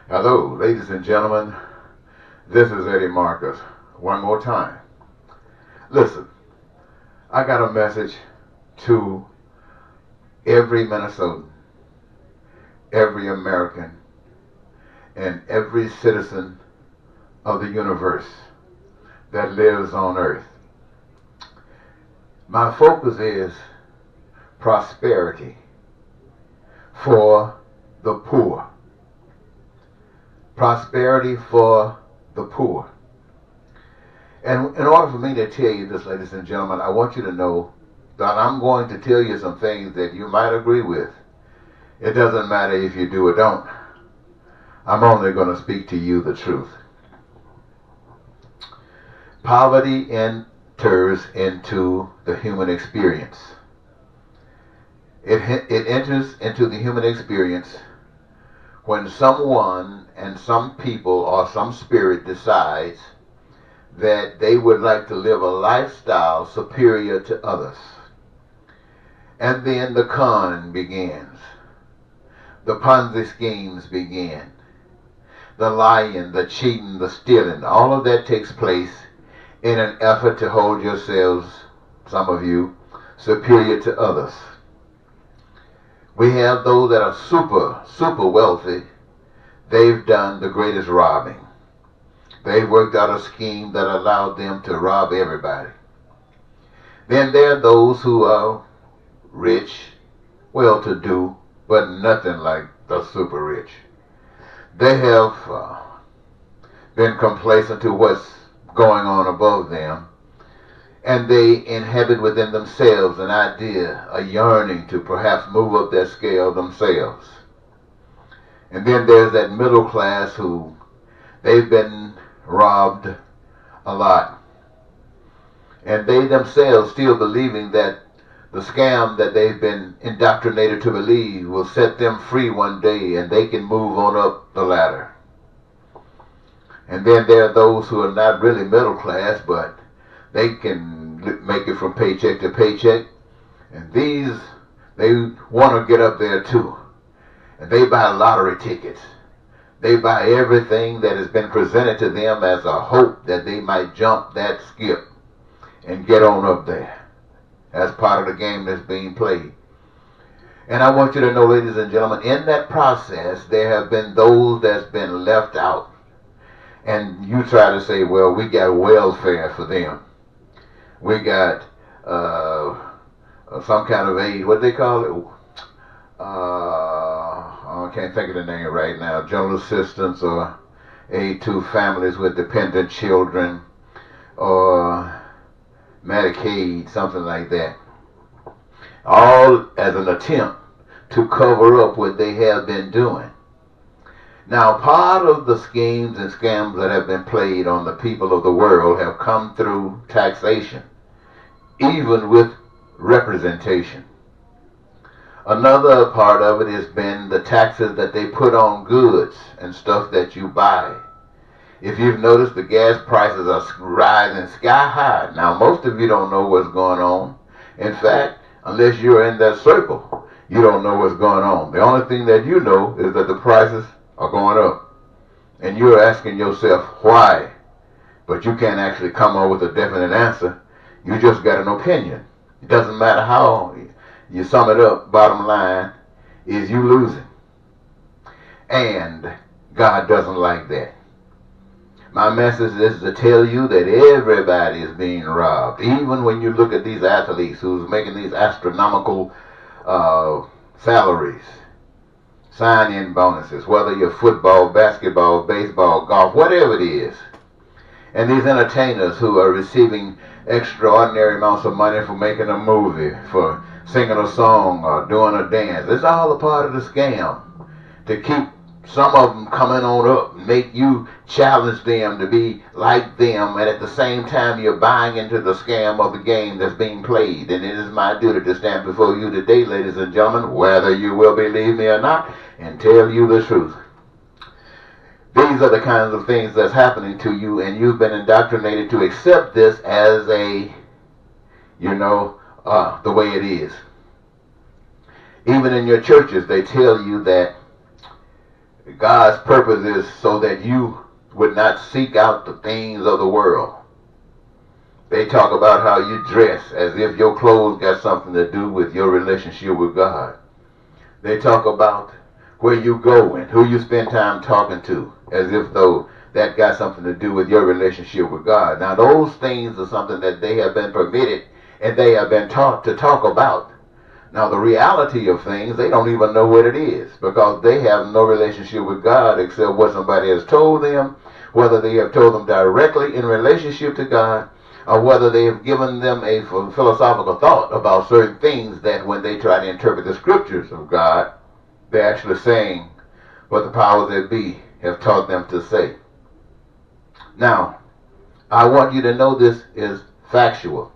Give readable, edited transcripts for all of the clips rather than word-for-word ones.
Hello, ladies and gentlemen. This is Eddie Marcus. One more time. Listen, I got a message to every Minnesotan, every American, and every citizen of the universe that lives on earth. My focus is prosperity for the poor. Prosperity for the poor. And in order for me to tell you this, ladies and gentlemen, I want you to know that I'm going to tell you some things that you might agree with. It doesn't matter if you do or don't. I'm only going to speak to you the truth. Poverty enters into the human experience. It enters into the human experience when someone and some people or some spirit decides that they would like to live a lifestyle superior to others. And then the con begins. The Ponzi schemes begin. The lying, the cheating, the stealing, all of that takes place in an effort to hold yourselves, some of you, superior to others. We have those that are super wealthy. They've done the greatest robbing. They've worked out a scheme that allowed them to rob everybody. Then there are those who are rich, well-to-do, but nothing like the super rich. They have been complacent to what's going on above them, and they inhabit within themselves an idea, a yearning to perhaps move up that scale themselves. And then there's that middle class who they've been robbed a lot. And they themselves still believing that the scam that they've been indoctrinated to believe will set them free one day and they can move on up the ladder. And then there are those who are not really middle class, but they can make it from paycheck to paycheck. And these, they want to get up there too. And they buy lottery tickets. They buy everything that has been presented to them as a hope that they might jump that skip and get on up there as part of the game that's being played. And I want you to know, ladies and gentlemen, in that process, there have been those that's been left out. And you try to say, well, we got welfare for them. We got some kind of aid. What they call it? I can't think of the name right now. General assistance or aid to families with dependent children or Medicaid, something like that. All as an attempt to cover up what they have been doing. Now, part of the schemes and scams that have been played on the people of the world have come through taxation, even with representation. Another part of it has been the taxes that they put on goods and stuff that you buy. If you've noticed, the gas prices are rising sky high. Now, most of you don't know what's going on. In fact, unless you're in that circle, you don't know what's going on. The only thing that you know is that the prices are going up. And you're asking yourself, why? But you can't actually come up with a definite answer. You just got an opinion. It doesn't matter how you sum it up, bottom line is you losing. And God doesn't like that. My message is to tell you that everybody is being robbed. Even when you look at these athletes who's making these astronomical salaries, sign-in bonuses, whether you're football, basketball, baseball, golf, whatever it is. And these entertainers who are receiving extraordinary amounts of money for making a movie, for singing a song or doing a dance. It's all a part of the scam to keep some of them coming on up, make you challenge them to be like them, and at the same time you're buying into the scam of the game that's being played. And it is my duty to stand before you today, ladies and gentlemen, whether you will believe me or not, and tell you the truth. These are the kinds of things that's happening to you, and you've been indoctrinated to accept this as a, the way it is. Even in your churches, they tell you that God's purpose is so that you would not seek out the things of the world. They talk about how you dress as if your clothes got something to do with your relationship with God. They talk about where you go and who you spend time talking to as if though that got something to do with your relationship with God. Now those things are something that they have been permitted and they have been taught to talk about. Now the reality of things, they don't even know what it is because they have no relationship with God except what somebody has told them, whether they have told them directly in relationship to God or whether they have given them a philosophical thought about certain things that when they try to interpret the scriptures of God, they're actually saying what the powers that be have taught them to say. Now, I want you to know this is factual.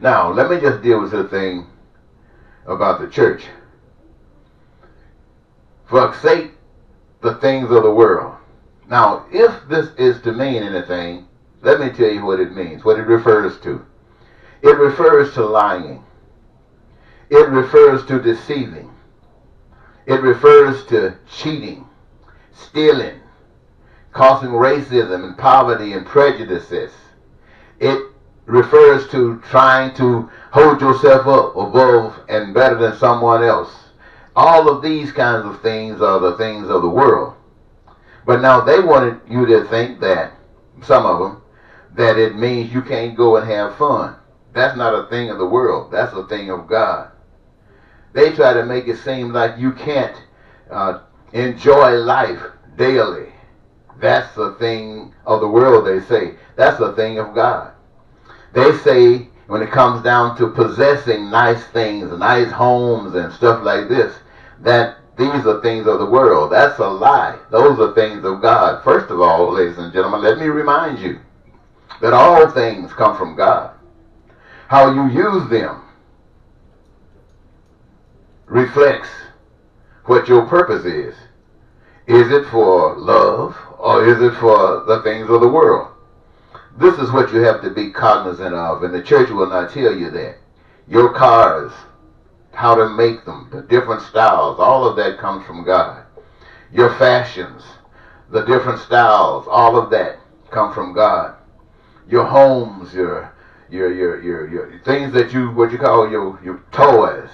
Now, let me just deal with the thing about the church. Forsake the things of the world. Now, if this is to mean anything, let me tell you what it means, what it refers to. It refers to lying. It refers to deceiving. It refers to cheating, stealing, causing racism and poverty and prejudices. It refers to trying to hold yourself up above and better than someone else. All of these kinds of things are the things of the world. But now they wanted you to think that, some of them, that it means you can't go and have fun. That's not a thing of the world. That's a thing of God. They try to make it seem like you can't enjoy life daily. That's a thing of the world, they say. That's a thing of God. They say when it comes down to possessing nice things, nice homes and stuff like this, that these are things of the world. That's a lie. Those are things of God. First of all, ladies and gentlemen, let me remind you that all things come from God. How you use them reflects what your purpose is. Is it for love or is it for the things of the world? This is what you have to be cognizant of, and the church will not tell you that. Your cars, how to make them, the different styles, all of that comes from God. Your fashions, the different styles, all of that come from God. Your homes, your things that what you call your toys,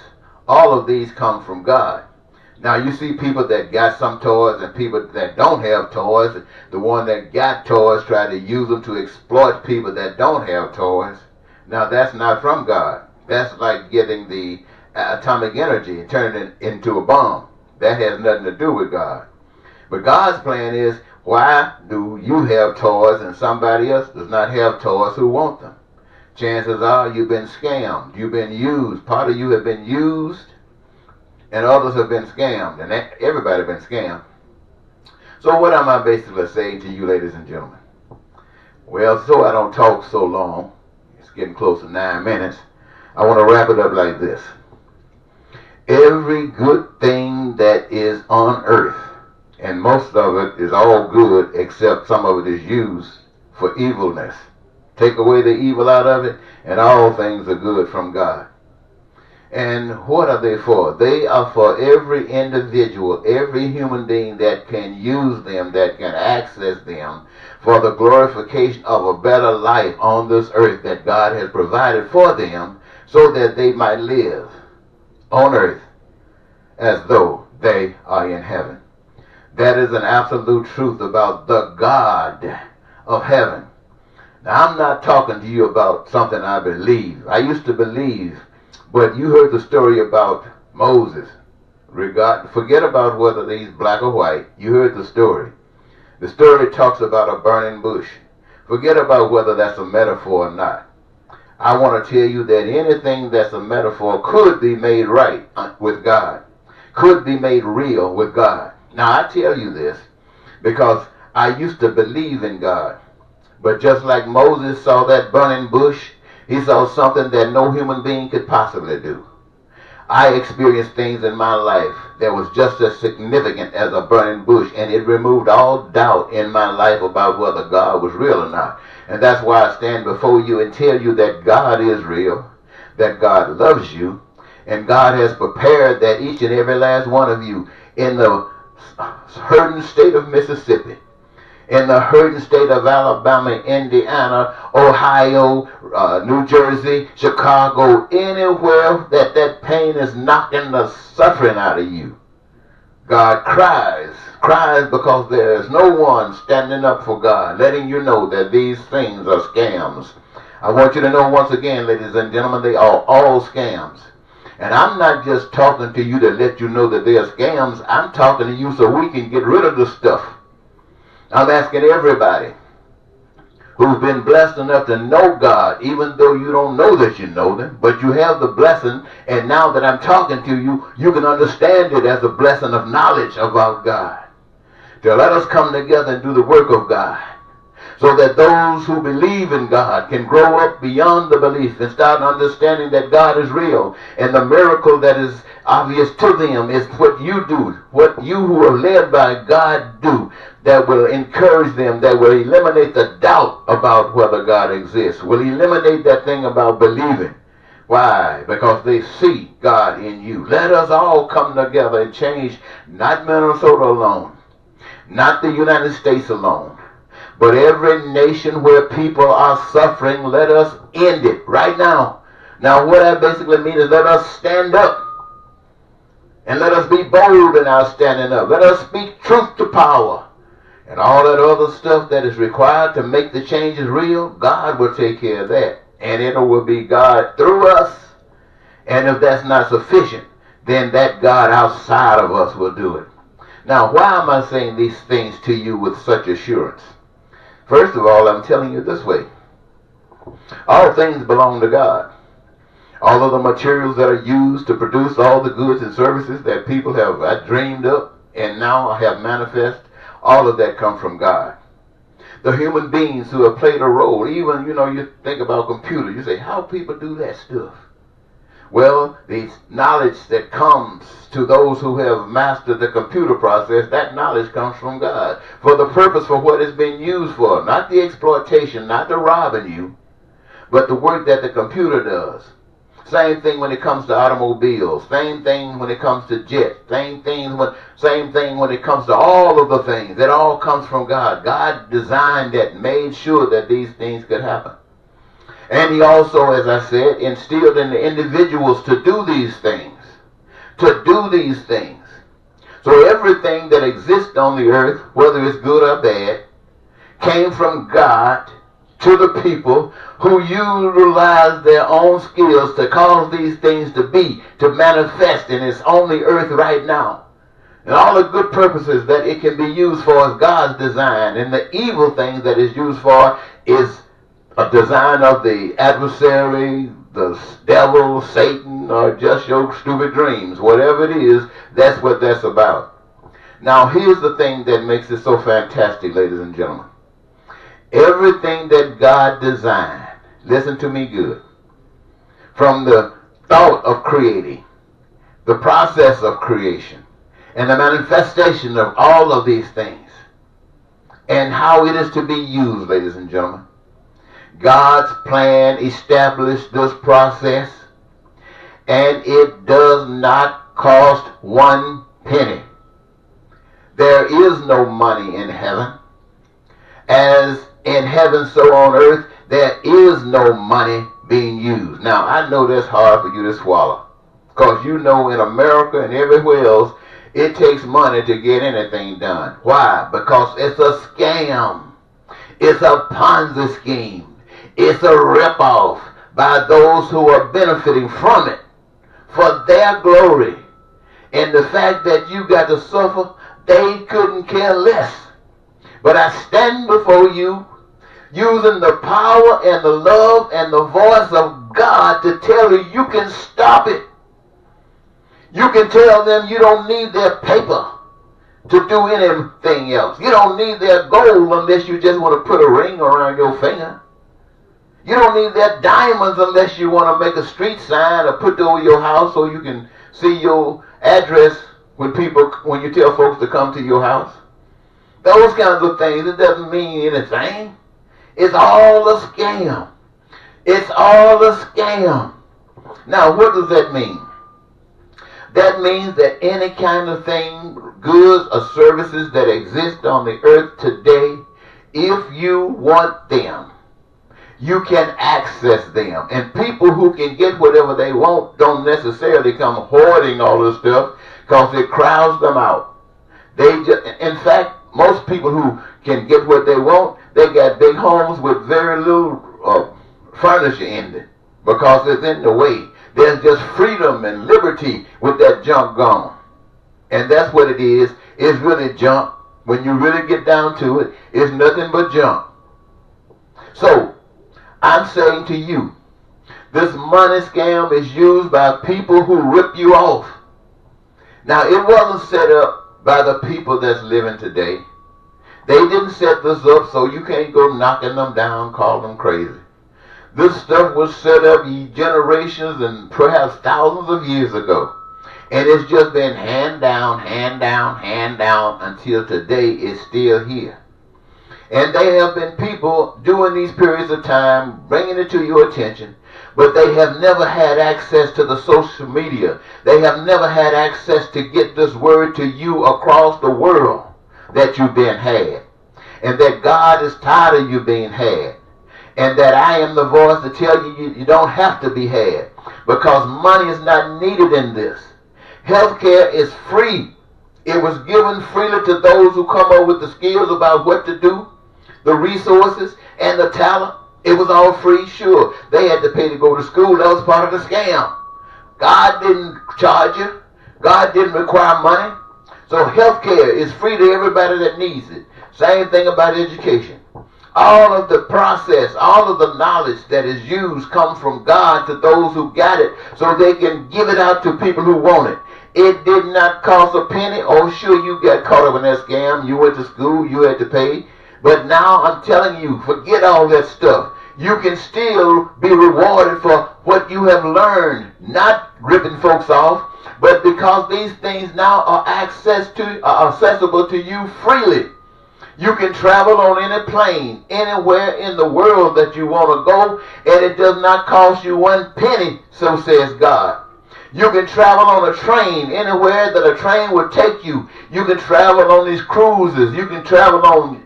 all of these come from God. Now you see people that got some toys and people that don't have toys. The one that got toys try to use them to exploit people that don't have toys. Now that's not from God. That's like getting the atomic energy and turning it into a bomb. That has nothing to do with God. But God's plan is, why do you have toys and somebody else does not have toys who want them? Chances are you've been scammed. You've been used. Part of you have been used and others have been scammed. And everybody been scammed. So what am I basically saying to you, ladies and gentlemen? Well, so I don't talk so long. It's getting close to 9 minutes. I want to wrap it up like this. Every good thing that is on earth, and most of it is all good except some of it is used for evilness. Take away the evil out of it, and all things are good from God. And what are they for? They are for every individual, every human being that can use them, that can access them for the glorification of a better life on this earth that God has provided for them so that they might live on earth as though they are in heaven. That is an absolute truth about the God of heaven. Now, I'm not talking to you about something I believe. I used to believe, but you heard the story about Moses. Forget about whether he's black or white. You heard the story. The story talks about a burning bush. Forget about whether that's a metaphor or not. I want to tell you that anything that's a metaphor could be made right with God, could be made real with God. Now, I tell you this because I used to believe in God. But just like Moses saw that burning bush, he saw something that no human being could possibly do. I experienced things in my life that was just as significant as a burning bush, and it removed all doubt in my life about whether God was real or not. And that's why I stand before you and tell you that God is real, that God loves you, and God has prepared that each and every last one of you in the hurting state of Mississippi, in the hurting state of Alabama, Indiana, Ohio, New Jersey, Chicago, anywhere that pain is knocking the suffering out of you, God cries because there is no one standing up for God, letting you know that these things are scams. I want you to know once again, ladies and gentlemen, they are all scams. And I'm not just talking to you to let you know that they are scams. I'm talking to you so we can get rid of the stuff. I'm asking everybody who's been blessed enough to know God, even though you don't know that you know them, but you have the blessing, and now that I'm talking to you, you can understand it as a blessing of knowledge about God. To let us come together and do the work of God, so that those who believe in God can grow up beyond the belief and start understanding that God is real. And the miracle that is obvious to them is what you do, what you who are led by God do, that will encourage them, that will eliminate the doubt about whether God exists, will eliminate that thing about believing. Why? Because they see God in you. Let us all come together and change, not Minnesota alone, not the United States alone, but every nation where people are suffering. Let us end it right now. Now what I basically mean is let us stand up. And let us be bold in our standing up. Let us speak truth to power. And all that other stuff that is required to make the changes real, God will take care of that. And it will be God through us. And if that's not sufficient, then that God outside of us will do it. Now, why am I saying these things to you with such assurance? First of all, I'm telling you this way. All things belong to God. All of the materials that are used to produce all the goods and services that people have dreamed up and now have manifest, all of that comes from God. The human beings who have played a role, even, you think about computers, you say, how people do that stuff? Well, the knowledge that comes to those who have mastered the computer process, that knowledge comes from God. For the purpose for what it's been used for, not the exploitation, not the robbing you, but the work that the computer does. Same thing when it comes to automobiles. Same thing when it comes to jets. Same thing when it comes to all of the things. It all comes from God. God designed that, made sure that these things could happen. And he also, as I said, instilled in the individuals to do these things. To do these things. So everything that exists on the earth, whether it's good or bad, came from God to the people who utilize their own skills to cause these things to manifest, and it's on the earth right now. And all the good purposes that it can be used for is God's design, and the evil things that it's used for is a design of the adversary, the devil, Satan, or just your stupid dreams. Whatever it is, that's what that's about. Now here's the thing that makes it so fantastic, ladies and gentlemen. Everything that God designed, listen to me good, from the thought of creating, the process of creation, and the manifestation of all of these things, and how it is to be used, ladies and gentlemen. God's plan established this process, and it does not cost one penny. There is no money in heaven. As in heaven, so on earth, there is no money being used. Now, I know that's hard for you to swallow, because in America and everywhere else, it takes money to get anything done. Why? Because it's a scam. It's a Ponzi scheme. It's a ripoff by those who are benefiting from it for their glory. And the fact that you got to suffer, they couldn't care less. But I stand before you using the power and the love and the voice of God to tell you you can stop it. You can tell them you don't need their paper to do anything else. You don't need their gold unless you just want to put a ring around your finger. You don't need their diamonds unless you want to make a street sign or put over your house so you can see your address when you tell folks to come to your house. Those kinds of things, it doesn't mean anything. It's all a scam. It's all a scam. Now, what does that mean? That means that any kind of thing, goods or services that exist on the earth today, if you want them, you can access them. And people who can get whatever they want don't necessarily come hoarding all this stuff, because it crowds them out. In fact, most people who can get what they want, they got big homes with very little furniture in it, because it's in the way. There's just freedom and liberty with that junk gone. And that's what it is. It's really junk. When you really get down to it, it's nothing but junk. So, I'm saying to you, this money scam is used by people who rip you off. Now, it wasn't set up by the people that's living today. They didn't set this up, so you can't go knocking them down, call them crazy. This stuff was set up generations and perhaps thousands of years ago. And it's just been hand down, until today it's still here. And there have been people during these periods of time bringing it to your attention, but they have never had access to the social media. They have never had access to get this word to you across the world that you've been had, and that God is tired of you being had, and that I am the voice to tell you you don't have to be had, because money is not needed in this. Healthcare is free. It was given freely to those who come up with the skills about what to do, the resources, and the talent. It was all free, sure. They had to pay to go to school. That was part of the scam. God didn't charge you. God didn't require money. So healthcare is free to everybody that needs it. Same thing about education. All of the process, all of the knowledge that is used comes from God to those who got it, so they can give it out to people who want it. It did not cost a penny. Oh, sure, you got caught up in that scam. You went to school, you had to pay. But now I'm telling you, forget all that stuff. You can still be rewarded for what you have learned, not ripping folks off, but because these things now are accessible to you freely. You can travel on any plane, anywhere in the world that you want to go, and it does not cost you one penny, so says God. You can travel on a train, anywhere that a train would take you. You can travel on these cruises. You can travel on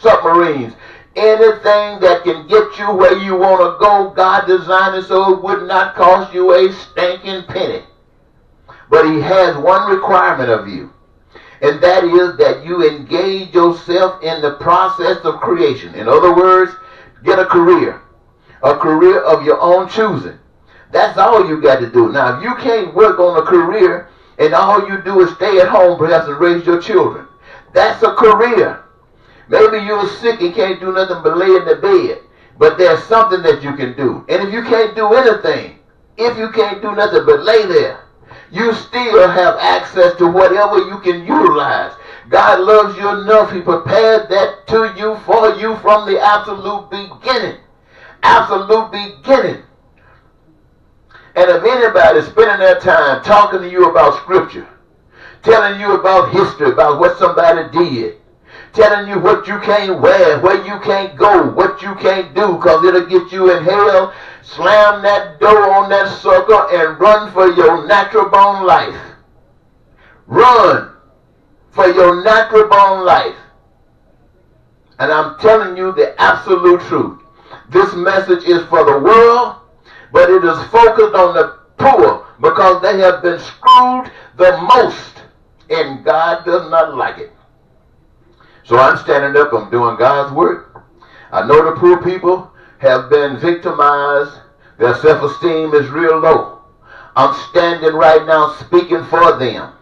submarines. Anything that can get you where you want to go, God designed it so it would not cost you a stinking penny. But He has one requirement of you, and that is that you engage yourself in the process of creation. In other words, get a career of your own choosing. That's all you got to do. Now, if you can't work on a career and all you do is stay at home perhaps and raise your children, that's a career. Maybe you're sick and can't do nothing but lay in the bed, but there's something that you can do. And if you can't do anything, if you can't do nothing but lay there, you still have access to whatever you can utilize. God loves you enough. He prepared that to you, for you, from the absolute beginning. Absolute beginning. And if anybody's spending their time talking to you about Scripture, telling you about history, about what somebody did, telling you what you can't wear, where you can't go, what you can't do, because it'll get you in hell, slam that door on that sucker and run for your natural born life. Run for your natural born life. And I'm telling you the absolute truth. This message is for the world, but it is focused on the poor, because they have been screwed the most, and God does not like it. So I'm standing up, I'm doing God's work. I know the poor people have been victimized. Their self-esteem is real low. I'm standing right now speaking for them.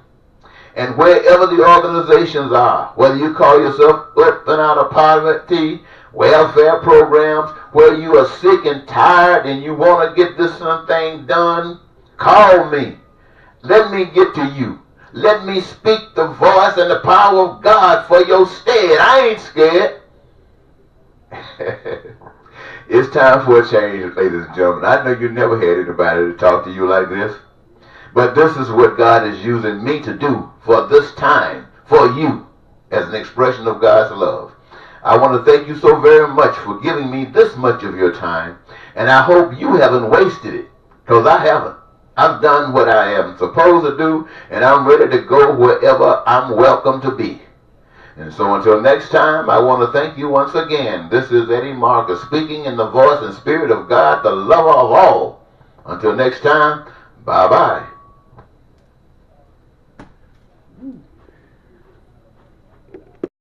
And wherever the organizations are, whether you call yourself up and out of poverty, welfare programs, where you are sick and tired and you want to get this thing done, call me. Let me get to you. Let me speak the voice and the power of God for your stead. I ain't scared. It's time for a change, ladies and gentlemen. I know you never had anybody to talk to you like this, but this is what God is using me to do for this time, for you, as an expression of God's love. I want to thank you so very much for giving me this much of your time, and I hope you haven't wasted it, because I haven't. I've done what I am supposed to do, and I'm ready to go wherever I'm welcome to be. And so until next time, I want to thank you once again. This is Eddie Marcus speaking in the voice and spirit of God, the lover of all. Until next time, bye-bye.